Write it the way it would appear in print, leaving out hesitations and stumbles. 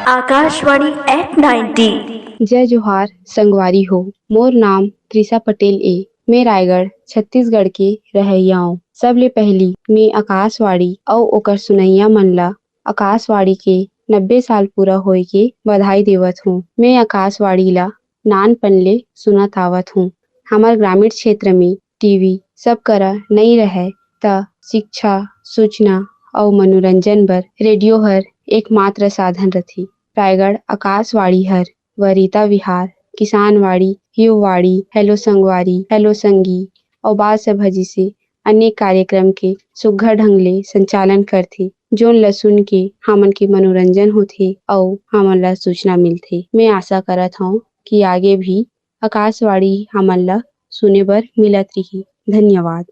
Akashvani eight 90। जय जोहार संगवारी हो। मोर नाम त्रिशा पटेल ए। मैं रायगढ़ छत्तीसगढ़ के रहइया हूँ। सबले पहली मैं आकाशवाणी अउ ओकर सुनैया मन ला आकाशवाणी के 90 साल पूरा होए के बधाई देवत हूँ। मैं आकाशवाणी ला नानपन ले सुनत आवत हूँ। हमार ग्रामीण क्षेत्र में टीवी सब करा नहीं रहे त शिक्षा, सूचना अउ मनोरंजन बर रेडियो हर एकमात्र साधन रथे। रायगढ़ आकाशवाणी हर वरिता विहार, किसानवाड़ी, युववाड़ी, हेलो संगवारी, हेलो संगी और बात सभा जैसे अनेक कार्यक्रम के सुघ्घर ढंग ले संचालन करथे, जोन ल सुन के हमन के मनोरंजन होथे अउ हमन ला सूचना मिलथे। मैं आशा करत हूँ कि आगे भी आकाशवाणी हमन ला सुने बर मिलत रही। धन्यवाद।